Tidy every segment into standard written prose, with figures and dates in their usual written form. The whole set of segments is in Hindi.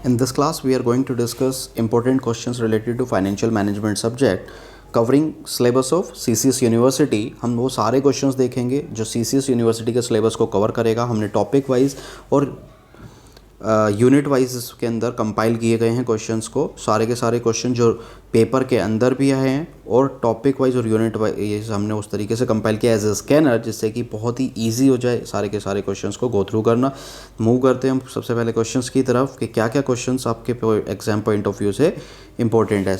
In this class, we are going to discuss important questions related to financial management subject covering syllabus of CCS university. हम वो सारे क्वेश्चंस देखेंगे जो CCS यूनिवर्सिटी के सिलेबस को कवर करेगा। हमने टॉपिक वाइज और यूनिट वाइज इसके अंदर कंपाइल किए गए हैं क्वेश्चंस को। सारे के सारे क्वेश्चन जो पेपर के अंदर भी आए हैं और टॉपिक वाइज और यूनिट वाइज हमने उस तरीके से कंपाइल किया एज ए स्कैनर, जिससे कि बहुत ही इजी हो जाए सारे के सारे क्वेश्चंस को गो थ्रू करना। मूव करते हैं हम सबसे पहले क्वेश्चंस की तरफ कि क्या क्या क्वेश्चंस आपके एग्जाम पॉइंट ऑफ व्यू से इंपॉर्टेंट है।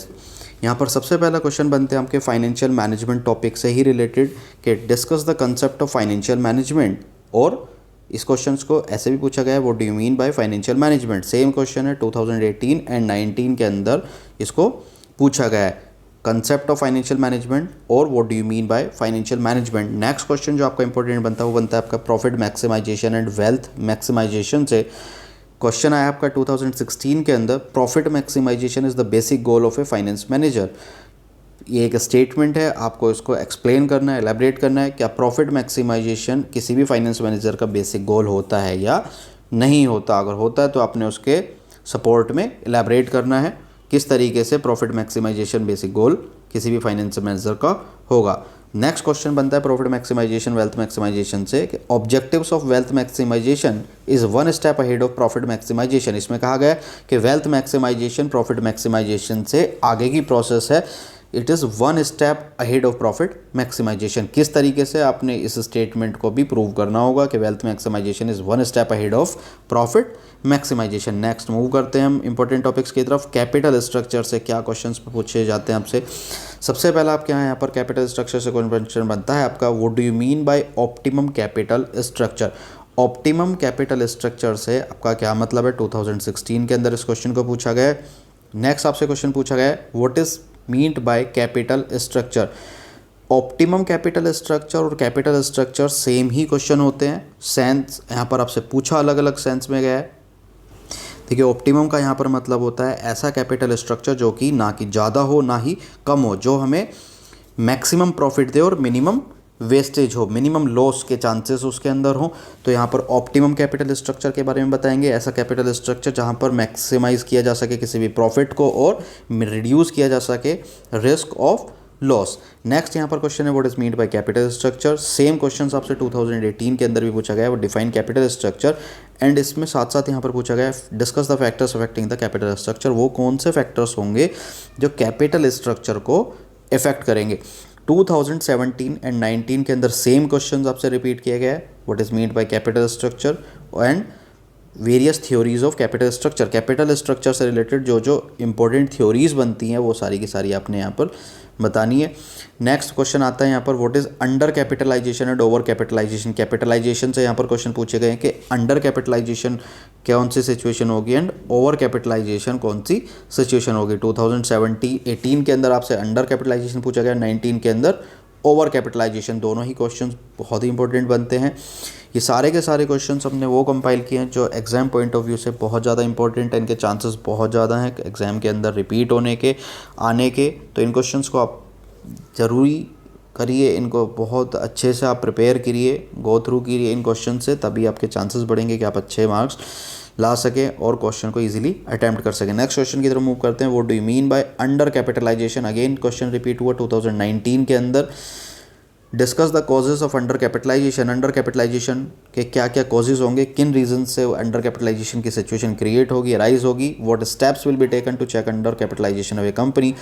यहाँ पर सबसे पहला क्वेश्चन बनते हैं आपके फाइनेंशियल मैनेजमेंट टॉपिक से ही रिलेटेड कि discuss the concept of financial management. और इस क्वेश्चन को ऐसे भी पूछा गया है, what do you mean by financial management. Same question है 2018 एंड 19 के अंदर इसको पूछा गया है, कंसेप्ट ऑफ फाइनेंशियल मैनेजमेंट और what do you mean by financial management. Next question जो आपका इंपॉर्टेंट बनता है वो बनता है आपका profit maximisation and wealth maximisation से। क्वेश्चन आया आपका 2016 के अंदर, profit maximisation is the basic goal of a finance manager. ये एक स्टेटमेंट है, आपको इसको एक्सप्लेन करना है, एलैबोरेट करना है क्या प्रॉफिट मैक्सिमाइजेशन किसी भी फाइनेंस मैनेजर का बेसिक गोल होता है या नहीं होता। अगर होता है तो आपने उसके सपोर्ट में एलैबोरेट करना है किस तरीके से प्रॉफिट मैक्सिमाइजेशन बेसिक गोल किसी भी फाइनेंस मैनेजर का होगा। नेक्स्ट क्वेश्चन बनता है प्रॉफिट मैक्सिमाइजेशन वेल्थ मैक्सिमाइजेशन से, objectives of wealth maximisation is one step ahead of profit maximisation. इसमें कहा गया है कि वेल्थ मैक्सिमाइजेशन प्रॉफिट मैक्सिमाइजेशन से आगे की प्रोसेस है, it is one step ahead of profit maximisation. किस तरीके से आपने इस स्टेटमेंट को भी प्रूव करना होगा कि wealth maximisation is one step ahead of profit maximisation. Next move करते हैं हम इंपॉर्टेंट टॉपिक्स की तरफ। कैपिटल स्ट्रक्चर से क्या क्वेश्चंस पूछे जाते हैं आपसे। सबसे पहला आपके यहाँ पर कैपिटल स्ट्रक्चर से क्वेश्चन बनता है आपका, what do you mean bye optimum capital structure. Optimum capital structure से आपका क्या मतलब है, 2016 के अंदर इस क्वेश्चन को पूछा गया है। नेक्स्ट आपसे क्वेश्चन पूछा गया है, what is meant by capital structure. Optimum capital structure और कैपिटल स्ट्रक्चर सेम ही क्वेश्चन होते हैं, सेंस यहाँ पर आपसे पूछा अलग अलग सेंस में गया है। देखिए ऑप्टिमम का यहाँ पर मतलब होता है ऐसा कैपिटल स्ट्रक्चर जो कि ना कि ज़्यादा हो ना ही कम हो, जो हमें मैक्सिमम प्रॉफिट दे और मिनिमम वेस्टेज हो, मिनिमम लॉस के चांसेस उसके अंदर हो। तो यहाँ पर ऑप्टिमम कैपिटल स्ट्रक्चर के बारे में बताएंगे, ऐसा कैपिटल स्ट्रक्चर जहाँ पर मैक्सिमाइज किया जा सके किसी भी प्रॉफिट को और रिड्यूस किया जा सके रिस्क ऑफ लॉस। नेक्स्ट यहाँ पर क्वेश्चन है, what is meant by capital structure. Same question आपसे 2018 के अंदर भी पूछा गया है, वो डिफाइन कैपिटल स्ट्रक्चर। एंड इसमें साथ साथ यहाँ पर पूछा गया है, discuss the factors affecting the capital structure. वो कौन से फैक्टर्स होंगे जो कैपिटल स्ट्रक्चर को इफेक्ट करेंगे। 2017 एंड 19 के अंदर सेम क्वेश्चंस आपसे रिपीट किया गया है, what is meant by capital structure and various theories of capital structure. Capital structure से रिलेटेड जो जो इंपॉर्टेंट थ्योरीज बनती हैं वो सारी की सारी आपने यहाँ पर बतानी है। नेक्स्ट क्वेश्चन आता है यहाँ पर, what is under capitalisation and over capitalisation. Capitalisation से यहाँ पर क्वेश्चन पूछे गए हैं कि अंडर कैपिटलाइजेशन कौन सी सिचुएशन होगी एंड ओवर कैपिटलाइजेशन कौन सी सिचुएशन होगी। 2018 के अंदर आपसे अंडर कैपिटलाइजेशन पूछा गया, 19 के अंदर ओवर कैपिटलाइजेशन। दोनों ही क्वेश्चंस बहुत ही इंपॉर्टेंट बनते हैं। ये सारे के सारे क्वेश्चंस हमने वो कंपाइल किए हैं जो एग्ज़ाम पॉइंट ऑफ व्यू से बहुत ज़्यादा इंपॉर्टेंट है, इनके चांसेस बहुत ज़्यादा हैं एग्ज़ाम के अंदर रिपीट होने के आने के। तो इन क्वेश्चंस को आप ज़रूरी करिए, इनको बहुत अच्छे से आप प्रिपेयर करिए, गो थ्रू करिए इन क्वेश्चन से, तभी आपके चांसेस बढ़ेंगे कि आप अच्छे मार्क्स ला सके और क्वेश्चन को इजीली अटेम्प्ट कर सकें। नेक्स्ट क्वेश्चन की तरफ मूव करते हैं, what do you mean by under capitalisation. Again question repeat हुआ 2019 के अंदर, discuss the causes of under capitalisation. Under capitalisation के क्या क्या कॉजेज होंगे, किन रीजन से अंडर कैपिटलाइजेशन की सिचुएशन क्रिएट होगी, राइज होगी। What steps will be taken to check under capitalisation of a company.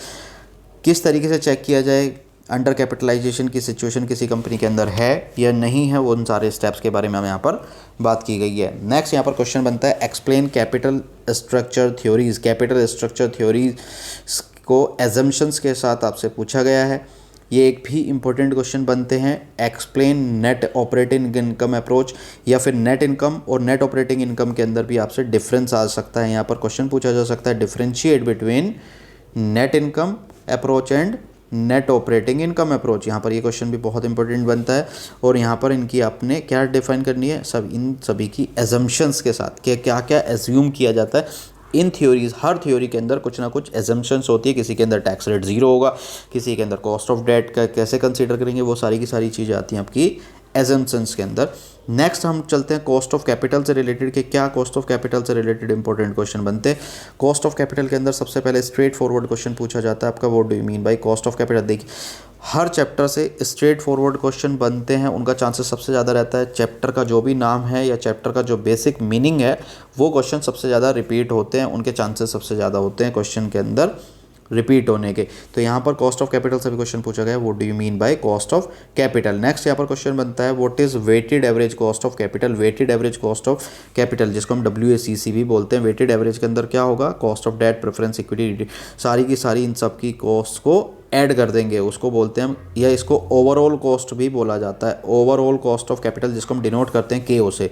किस तरीके से चेक किया जाए अंडर कैपिटलाइजेशन की सिचुएशन किसी कंपनी के अंदर है या नहीं है, वो उन सारे स्टेप्स के बारे में हमें यहाँ पर बात की गई है। नेक्स्ट यहाँ पर क्वेश्चन बनता है, explain capital structure theories. Capital structure theories को एजम्पशंस के साथ आपसे पूछा गया है। ये एक भी इंपॉर्टेंट क्वेश्चन बनते हैं, explain net operating income approach, या फिर नेट इनकम और नेट ऑपरेटिंग इनकम के अंदर भी आपसे डिफरेंस आ सकता है। यहाँ पर क्वेश्चन पूछा जा सकता है, differentiate between net income approach and net operating income approach. यहाँ पर ये क्वेश्चन भी बहुत इंपॉर्टेंट बनता है और यहाँ पर इनकी आपने क्या डिफाइन करनी है, इन सभी की एजम्पशंस के साथ कि क्या क्या एज्यूम किया जाता है इन थ्योरीज। हर थ्योरी के अंदर कुछ ना कुछ एजम्पशंस होती है, किसी के अंदर टैक्स रेट 0 होगा, किसी के अंदर कॉस्ट ऑफ डेट का कैसे कंसीडर करेंगे, वो सारी की सारी चीज़ें आती हैं आपकी एजम्पशंस के अंदर। नेक्स्ट हम चलते हैं कॉस्ट ऑफ कैपिटल से रिलेटेड कि क्या कॉस्ट ऑफ कैपिटल से रिलेटेड इंपॉर्टेंट क्वेश्चन बनते हैं। कॉस्ट ऑफ कैपिटल के अंदर सबसे पहले स्ट्रेट फॉरवर्ड क्वेश्चन पूछा जाता है आपका, what do you mean by cost of capital. देखिए हर चैप्टर से स्ट्रेट फॉरवर्ड क्वेश्चन बनते हैं, उनका चांसेस सबसे ज़्यादा रहता है। चैप्टर का जो भी नाम है या चैप्टर का जो बेसिक मीनिंग है वो क्वेश्चन सबसे ज़्यादा रिपीट होते हैं, उनके चांसेस सबसे ज़्यादा होते हैं क्वेश्चन के अंदर रिपीट होने के। तो यहाँ पर कॉस्ट ऑफ कैपिटल से भी क्वेश्चन पूछा गया है, what do you mean by cost of capital. Next यहाँ पर क्वेश्चन बनता है what is weighted average cost of capital. Weighted average cost of capital जिसको हम WACC भी बोलते हैं। वेटेड एवरेज के अंदर क्या होगा, cost of debt, preference, equity, सारी की सारी इन सब की कॉस्ट को ऐड कर देंगे, उसको बोलते हैं हम, या इसको ओवरऑल कॉस्ट भी बोला जाता है। ओवरऑल कॉस्ट ऑफ कैपिटल जिसको हम डिनोट करते हैं KO से,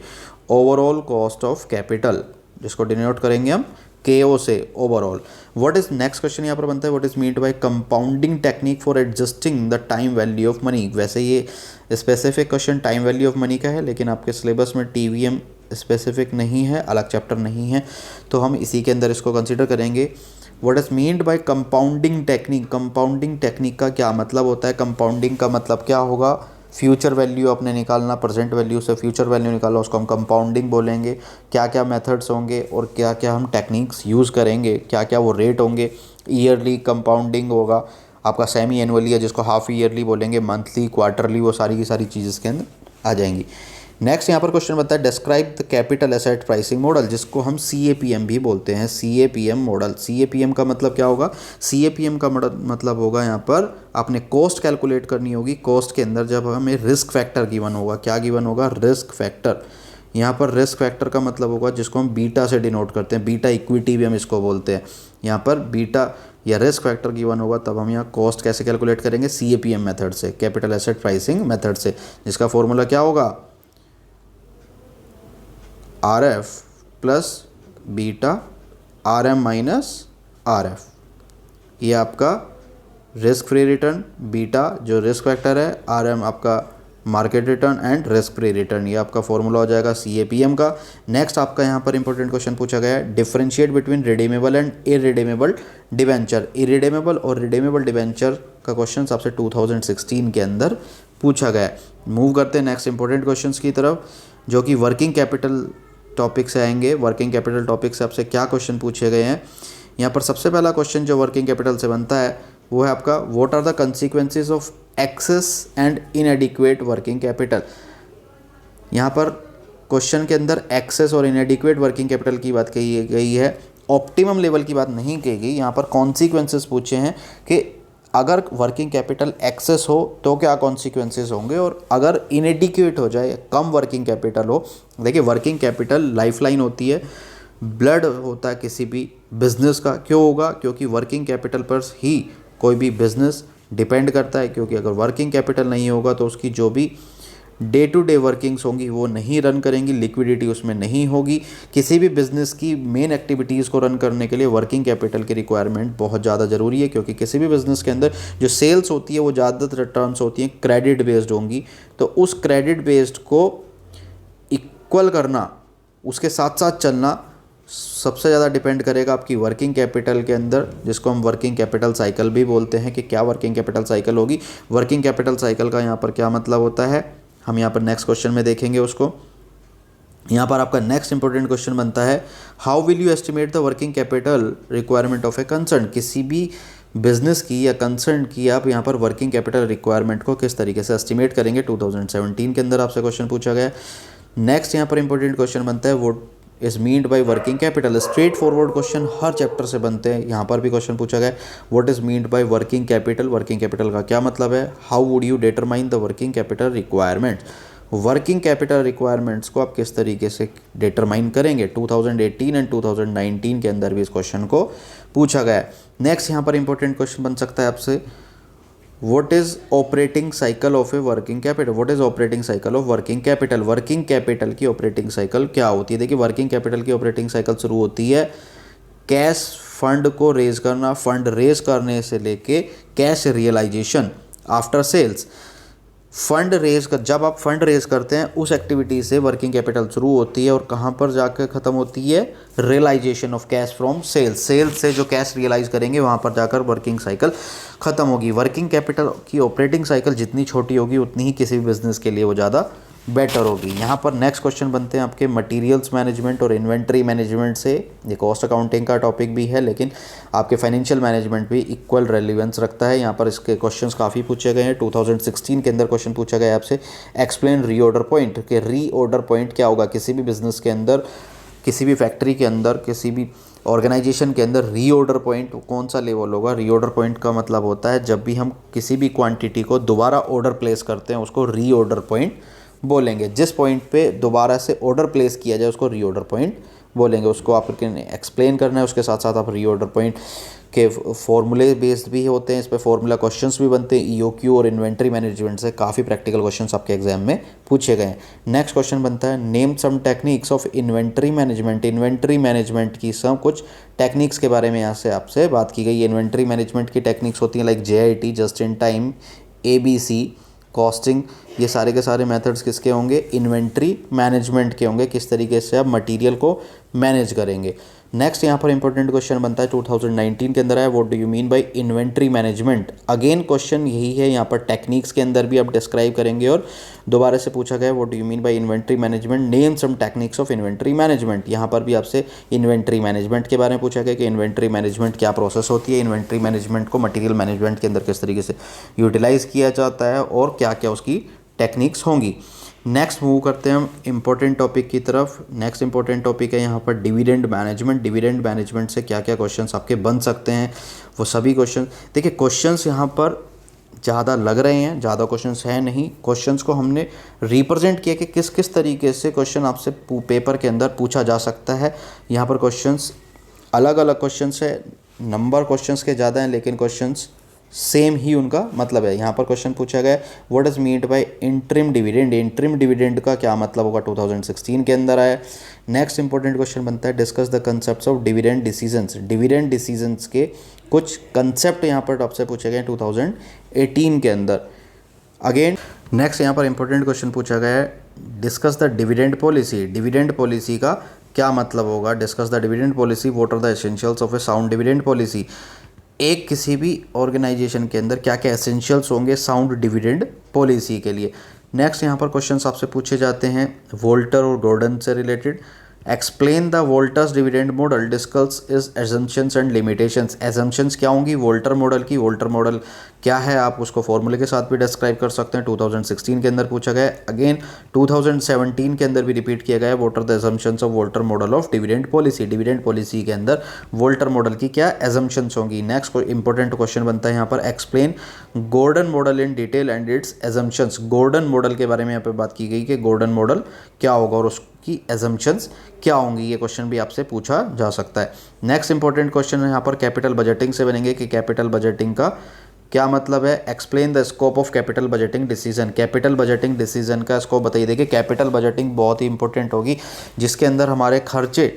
ओवरऑल कॉस्ट ऑफ कैपिटल जिसको डिनोट करेंगे हम KO से, overall. What is next question यहाँ पर बनता है, what is meant by compounding technique for adjusting the time value of money. वैसे ये specific question time value of money का है, लेकिन आपके सिलेबस में TVM स्पेसिफिक नहीं है, अलग चैप्टर नहीं है, तो हम इसी के अंदर इसको कंसिडर करेंगे। What is meant by compounding technique. Compounding technique का क्या मतलब होता है, कंपाउंडिंग का मतलब क्या होगा, फ्यूचर वैल्यू आपने निकालना, प्रेजेंट वैल्यू से फ्यूचर वैल्यू निकाला, उसको हम कंपाउंडिंग बोलेंगे। क्या क्या मेथड्स होंगे और क्या क्या हम टेक्निक्स यूज़ करेंगे, क्या क्या वो रेट होंगे। ईयरली कंपाउंडिंग होगा आपका, सेमी एनुअली है जिसको हाफ ईयरली बोलेंगे, मंथली, क्वार्टरली, वो सारी की सारी चीज़ इसके अंदर आ जाएंगी। नेक्स्ट यहाँ पर क्वेश्चन बनता है describe the capital asset pricing model जिसको हम CAPM भी बोलते हैं। CAPM मॉडल, CAPM का मतलब क्या होगा, CAPM का मतलब होगा यहाँ पर आपने कॉस्ट कैलकुलेट करनी होगी। कॉस्ट के अंदर जब हमें रिस्क फैक्टर गिवन होगा, क्या गिवन होगा, रिस्क फैक्टर। यहाँ पर रिस्क फैक्टर का मतलब होगा जिसको हम बीटा से डिनोट करते हैं, बीटा इक्विटी भी हम इसको बोलते हैं। यहाँ पर बीटा या रिस्क फैक्टर गिवन होगा तब हम यहाँ कॉस्ट कैसे कैलकुलेट करेंगे, CAPM मेथड से, कैपिटल एसेट प्राइसिंग मेथड से, जिसका फॉर्मूला क्या होगा, RF plus beta RM minus RF। ये आपका रिस्क फ्री रिटर्न, बीटा जो रिस्क फैक्टर है, RM आपका market return and risk free return, ये आपका फॉर्मूला हो जाएगा CAPM का। नेक्स्ट आपका यहाँ पर इंपॉर्टेंट क्वेश्चन पूछा गया है, differentiate between redeemable and irredeemable debenture. Irredeemable और रिडीमेबल डिबेंचर का क्वेश्चन आपसे 2016 के अंदर पूछा गया है। मूव करते हैं नेक्स्ट इंपॉर्टेंट क्वेश्चन की तरफ जो कि वर्किंग कैपिटल टॉपिक से आएंगे। वर्किंग कैपिटल टॉपिक से आपसे क्या क्वेश्चन पूछे गए हैं। यहाँ पर सबसे पहला क्वेश्चन जो वर्किंग कैपिटल से बनता है वो है आपका, what are the consequences of excess and inadequate working capital. यहाँ पर क्वेश्चन के अंदर एक्सेस और इनएडिक्वेट वर्किंग कैपिटल की बात कही गई है, ऑप्टिमम लेवल की बात नहीं कही गई। यहाँ पर कॉन्सिक्वेंसेस पूछे हैं कि अगर वर्किंग कैपिटल एक्सेस हो तो क्या कॉन्सिक्वेंसेस होंगे, और अगर इनएडिक्वेट हो जाए, कम वर्किंग कैपिटल हो। देखिए वर्किंग कैपिटल लाइफलाइन होती है, ब्लड होता है किसी भी बिजनेस का। क्यों होगा, क्योंकि वर्किंग कैपिटल पर ही कोई भी बिजनेस डिपेंड करता है, क्योंकि अगर वर्किंग कैपिटल नहीं होगा तो उसकी जो भी डे टू डे वर्किंग्स होंगी वो नहीं रन करेंगी, लिक्विडिटी उसमें नहीं होगी। किसी भी बिजनेस की मेन एक्टिविटीज़ को रन करने के लिए वर्किंग कैपिटल की रिक्वायरमेंट बहुत ज़्यादा ज़रूरी है, क्योंकि किसी भी बिजनेस के अंदर जो सेल्स होती है वो ज़्यादातर रिटर्न्स होती हैं क्रेडिट बेस्ड होंगी। तो उस क्रेडिट बेस्ड को इक्वल करना, उसके साथ साथ चलना सबसे ज़्यादा डिपेंड करेगा आपकी वर्किंग कैपिटल के अंदर, जिसको हम वर्किंग कैपिटल साइकिल भी बोलते हैं कि क्या वर्किंग कैपिटल साइकिल होगी। वर्किंग कैपिटल साइकिल का यहाँ पर क्या मतलब होता है, हम यहाँ पर नेक्स्ट क्वेश्चन में देखेंगे उसको। यहाँ पर आपका नेक्स्ट इंपॉर्टेंट क्वेश्चन बनता है, how will you estimate the working capital requirement of a concern. किसी भी बिजनेस की या कंसर्न की आप यहाँ पर वर्किंग कैपिटल रिक्वायरमेंट को किस तरीके से एस्टिमेट करेंगे, 2017 के अंदर आपसे क्वेश्चन पूछा गया। नेक्स्ट यहाँ पर इंपॉर्टेंट क्वेश्चन बनता है, वो is meant by working capital. Straight forward question her chapter से बनते हैं, यहाँ पर भी क्वेश्चन पूछा गया what is meant by working capital. Working capital का क्या मतलब है, how would you determine the working capital requirements. Working capital requirements को आप किस तरीके से डिटरमाइन करेंगे, 2018 एंड 2019 के अंदर भी इस क्वेश्चन को पूछा गया है। नेक्स्ट यहाँ पर इंपॉर्टेंट क्वेश्चन बन सकता है आपसे, what is operating cycle of a working capital. What is operating cycle of working capital. Working capital की ऑपरेटिंग साइकिल क्या होती है। देखिए वर्किंग कैपिटल की ऑपरेटिंग साइकिल शुरू होती है कैश फंड को रेज करना, फंड रेज करने से लेके cash realisation after sales. Fund raise कर, जब आप फंड रेज करते हैं उस एक्टिविटी से वर्किंग कैपिटल शुरू होती है और कहाँ पर जाकर ख़त्म होती है, realisation of cash from sales, sales से जो कैश रियलाइज करेंगे वहाँ पर जाकर वर्किंग साइकिल ख़त्म होगी। वर्किंग कैपिटल की ऑपरेटिंग साइकिल जितनी छोटी होगी उतनी ही किसी भी बिजनेस के लिए वो ज़्यादा बेटर होगी। यहाँ पर नेक्स्ट क्वेश्चन बनते हैं आपके मटेरियल्स मैनेजमेंट और इन्वेंट्री मैनेजमेंट से। ये कॉस्ट अकाउंटिंग का टॉपिक भी है लेकिन आपके फाइनेंशियल मैनेजमेंट भी इक्वल रेलिवेंस रखता है। यहाँ पर इसके क्वेश्चंस काफ़ी पूछे गए हैं। 2016 के अंदर क्वेश्चन पूछा गया आपसे, एक्सप्लेन रीऑर्डर पॉइंट, कि रीऑर्डर पॉइंट क्या होगा किसी भी बिजनेस के अंदर, किसी भी फैक्ट्री के अंदर, किसी भी ऑर्गेनाइजेशन के अंदर रीऑर्डर पॉइंट कौन सा लेवल होगा। रीऑर्डर पॉइंट का मतलब होता है जब भी हम किसी भी क्वांटिटी को दोबारा ऑर्डर प्लेस करते हैं उसको रीऑर्डर पॉइंट बोलेंगे। जिस पॉइंट पे दोबारा से ऑर्डर प्लेस किया जाए उसको रीऑर्डर पॉइंट बोलेंगे। उसको आप एक्सप्लेन करना है, उसके साथ साथ आप रीऑर्डर पॉइंट के फॉर्मूले बेस्ड भी होते हैं, इस पे फॉर्मूला क्वेश्चंस भी बनते हैं। ईओक्यू और इन्वेंट्री मैनेजमेंट से काफ़ी प्रैक्टिकल क्वेश्चंस आपके एग्जाम में पूछे गए हैं। नेक्स्ट क्वेश्चन बनता है, name some techniques of inventory management. Inventory management की सब कुछ टेक्निक्स के बारे में यहाँ से आपसे बात की गई। इन्वेंट्री मैनेजमेंट की टेक्निक्स होती हैं like JIT, just in time, ABC, costing. ये सारे के सारे मेथड्स किसके होंगे, इन्वेंट्री मैनेजमेंट के होंगे, किस तरीके से आप मटेरियल को मैनेज करेंगे। नेक्स्ट यहाँ पर इंपॉर्टेंट क्वेश्चन बनता है 2019 के अंदर है, what do you mean by inventory management. Again question यही है, यहाँ पर टेक्निक्स के अंदर भी आप डिस्क्राइब करेंगे और दोबारा से पूछा गया what do you mean by inventory management, name some techniques of inventory management. यहाँ पर भी आपसे इन्वेंट्री मैनेजमेंट के बारे में पूछा गया कि इन्वेंट्री मैनेजमेंट क्या प्रोसेस होती है, इन्वेंट्री मैनेजमेंट को मटीरियल मैनेजमेंट के अंदर किस तरीके से यूटिलाइज़ किया जाता है और क्या क्या उसकी टेक्निक्स होंगी। नेक्स्ट मूव करते हैं हम इम्पोर्टेंट टॉपिक की तरफ। नेक्स्ट इंपॉर्टेंट टॉपिक है यहाँ पर डिविडेंड मैनेजमेंट। डिविडेंड मैनेजमेंट से क्या क्या क्वेश्चंस आपके बन सकते हैं वो सभी क्वेश्चन देखिए। क्वेश्चंस यहाँ पर ज़्यादा लग रहे हैं, ज़्यादा क्वेश्चंस है नहीं। क्वेश्चंस को हमने रिप्रेजेंट किया कि किस किस तरीके से क्वेश्चन आपसे पेपर के अंदर पूछा जा सकता है। यहाँ पर क्वेश्चंस अलग अलग क्वेश्चंस है, नंबर क्वेश्चंस के ज़्यादा हैं लेकिन क्वेश्चंस सेम ही उनका मतलब है। यहाँ पर क्वेश्चन पूछा गया what is meant by interim dividend. Interim dividend का क्या मतलब होगा, 2016 के अंदर आया। नेक्स्ट इंपॉर्टेंट क्वेश्चन बनता है, discuss the concepts of dividend decisions. Dividend decisions के कुछ कंसेप्ट यहाँ पर आपसे पूछे गए 2018 के अंदर। अगेन नेक्स्ट यहाँ पर इंपॉर्टेंट क्वेश्चन पूछा गया है, discuss the dividend policy. Dividend policy का क्या मतलब होगा, discuss the dividend policy, what are the essentials of a sound dividend policy. एक किसी भी ऑर्गेनाइजेशन के अंदर क्या क्या एसेंशियल्स होंगे साउंड डिविडेंड पॉलिसी के लिए। नेक्स्ट यहाँ पर क्वेश्चंस आपसे पूछे जाते हैं वोल्टर और गॉर्डन से रिलेटेड। Explain the Walter's dividend model, discuss is assumptions and limitations. Assumptions क्या होंगी वोल्टर मॉडल की, वोल्टर मॉडल क्या है आप उसको फॉर्मूले के साथ भी डिस्क्राइब कर सकते हैं। 2016 के अंदर पूछा गया है। अगेन 2017 के अंदर भी रिपीट किया गया है, what are the assumptions of Walter model of dividend policy. Dividend policy के अंदर वोल्टर मॉडल की क्या एजम्पशंस होंगी। नेक्स्ट इंपॉर्टेंट क्वेश्चन बनता है यहाँ पर, explain Gordon model in detail and its assumptions. Gordon model के बारे में यहाँ पे बात की गई कि गॉर्डन मॉडल क्या होगा और उसकी एजम्पशंस क्या होंगी। ये क्वेश्चन भी आपसे पूछा जा सकता है। नेक्स्ट इंपॉर्टेंट क्वेश्चन यहाँ पर कैपिटल बजटिंग से बनेंगे कि कैपिटल बजटिंग का क्या मतलब है। Explain the scope of capital budgeting decision. Capital budgeting decision का स्कोप बताइए। देखिए कैपिटल बजटिंग बहुत ही इंपॉर्टेंट होगी जिसके अंदर हमारे खर्चे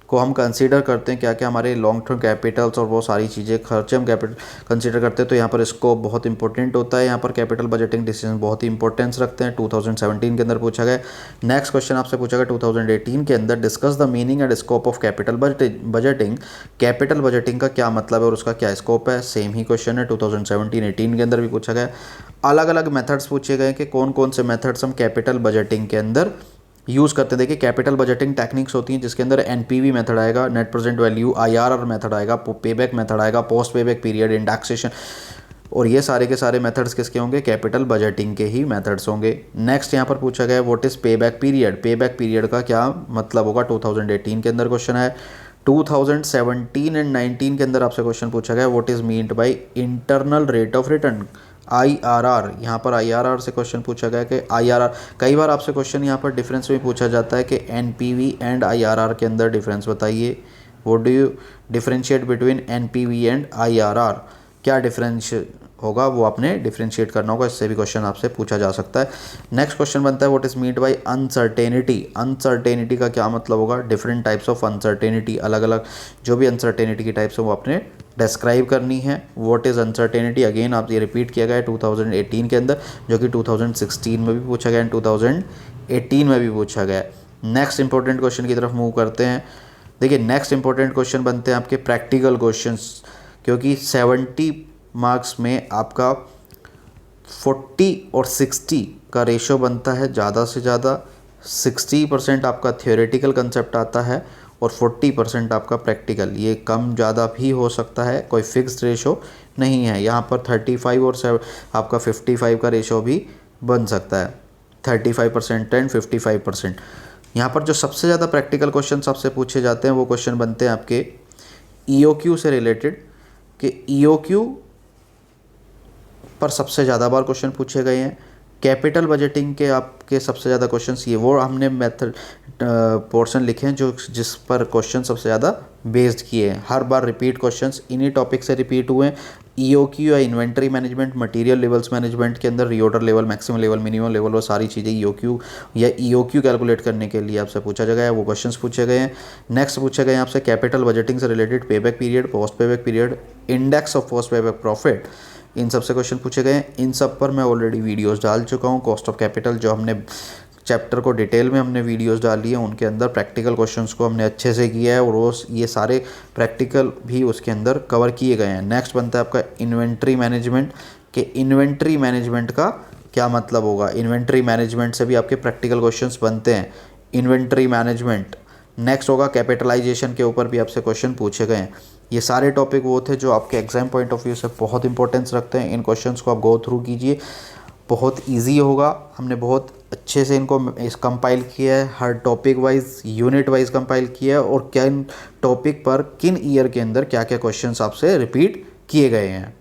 को हम कंसीडर करते हैं, क्या क्या हमारे लॉन्ग टर्म कैपिटल्स और वो सारी चीज़ें खर्चे हम कैपिटल कंसीडर करते हैं। तो यहाँ पर स्कोप बहुत इंपॉर्टेंट होता है। यहाँ पर कैपिटल बजटिंग डिसीजन बहुत ही इंपॉर्टेंस रखते हैं। 2017 के अंदर पूछा गया। नेक्स्ट क्वेश्चन आपसे पूछा गया 2018 के अंदर, discuss the meaning and scope of capital budgeting. Capital budgeting का क्या मतलब है और उसका क्या स्कोप है। सेम ही क्वेश्चन है 2017-18 के अंदर भी पूछा गया। अलग अलग मेथड्स पूछे गए कि कौन कौन से मेथड्स हम कैपिटल बजटिंग के अंदर यूज़ करते हैं। देखिए कैपिटल बजटिंग टेक्निक्स होती हैं जिसके अंदर NPV मेथड आएगा, net present value, IRR method आएगा, पेबैक मेथड आएगा, पोस्ट पेबैक पीरियड, इंडेक्सेशन, और ये सारे के सारे मेथड्स किसके होंगे, कैपिटल बजटिंग के ही मेथड्स होंगे। नेक्स्ट यहाँ पर पूछा गया what is payback period. Payback period का क्या मतलब होगा, 2018 के अंदर क्वेश्चन है। 2017 एंड 19 के अंदर आपसे क्वेश्चन पूछा गया what is meant by internal rate of return, IRR। यहाँ पर IRR से क्वेश्चन पूछा गया कि IRR, कई बार आपसे क्वेश्चन यहाँ पर डिफरेंस में पूछा जाता है कि NPV एंड IRR के अंदर डिफरेंस बताइए। What do you differentiate between NPV and IRR, क्या डिफरेंस होगा वो आपने डिफ्रेंशिएट करना होगा, इससे भी क्वेश्चन आपसे पूछा जा सकता है। नेक्स्ट क्वेश्चन बनता है what is meant by uncertainty. Uncertainty का क्या मतलब होगा? डिफरेंट टाइप्स ऑफ अनसर्टेनिटी, अलग अलग जो भी अनसर्टेनिटी की टाइप्स है वो आपने डिस्क्राइब करनी है। व्हाट इज़ अनसर्टेनिटी, अगेन आप ये रिपीट किया गया है 2018 के अंदर, जो कि 2016 में भी पूछा गया है, 2018 में भी पूछा गया है। नेक्स्ट इंपॉर्टेंट क्वेश्चन की तरफ मूव करते हैं। देखिए नेक्स्ट इंपॉर्टेंट क्वेश्चन बनते हैं आपके प्रैक्टिकल क्वेश्चंस, क्योंकि 70 मार्क्स में आपका 40 और 60 का रेशो बनता है ज़्यादा से ज़्यादा। 60% आपका थियोरेटिकल कंसेप्ट आता है और 40% आपका प्रैक्टिकल। ये कम ज़्यादा भी हो सकता है, कोई फिक्स्ड रेशो नहीं है। यहाँ पर 35 और आपका 55 का रेशो भी बन सकता है, 35% एंड 55%। यहाँ पर जो सबसे ज़्यादा प्रैक्टिकल क्वेश्चन आपसे पूछे जाते हैं वो क्वेश्चन बनते हैं आपके EOQ से रिलेटेड, कि EOQ पर सबसे ज़्यादा बार क्वेश्चन पूछे गए हैं। कैपिटल बजटिंग के आपके सबसे ज़्यादा क्वेश्चंस, ये वो हमने मेथड पोर्शन लिखे हैं जो जिस पर क्वेश्चन सबसे ज़्यादा बेस्ड किए हैं। हर बार रिपीट क्वेश्चंस इन्हीं टॉपिक से रिपीट हुए हैं। EOQ या inventory management, material levels management के अंदर reorder level, maximum level, minimum level, वो सारी चीज़ें EOQ या EOQ कैलकुलेट करने के लिए आपसे पूछा गया है, वो क्वेश्चंस पूछे गए हैं। नेक्स्ट पूछे गए हैं आपसे कैपिटल बजटिंग से related payback period, post payback period, index of post payback profit, इन सब से क्वेश्चन पूछे गए हैं। इन सब पर मैं ऑलरेडी वीडियोस डाल चुका हूँ। कॉस्ट ऑफ कैपिटल जो हमने चैप्टर को डिटेल में हमने वीडियोस डाली है, उनके अंदर प्रैक्टिकल क्वेश्चंस को हमने अच्छे से किया है और रोज़ ये सारे प्रैक्टिकल भी उसके अंदर कवर किए गए हैं। नेक्स्ट बनता है आपका इन्वेंट्री मैनेजमेंट, कि इन्वेंट्री मैनेजमेंट का क्या मतलब होगा। इन्वेंट्री मैनेजमेंट से भी आपके प्रैक्टिकल क्वेश्चंस बनते हैं, इन्वेंट्री मैनेजमेंट। नेक्स्ट होगा कैपिटलाइजेशन, के ऊपर भी आपसे क्वेश्चन पूछे गए हैं। ये सारे टॉपिक वो थे जो आपके एग्जाम पॉइंट ऑफ व्यू से बहुत इंपॉर्टेंस रखते हैं। इन क्वेश्चंस को आप गो थ्रू कीजिए, बहुत इजी होगा। हमने बहुत अच्छे से इनको कंपाइल किया है, हर topic wise, unit wise compile किया है, और किन टॉपिक पर किन ईयर के अंदर क्या क्या क्वेश्चंस आपसे रिपीट किए गए हैं।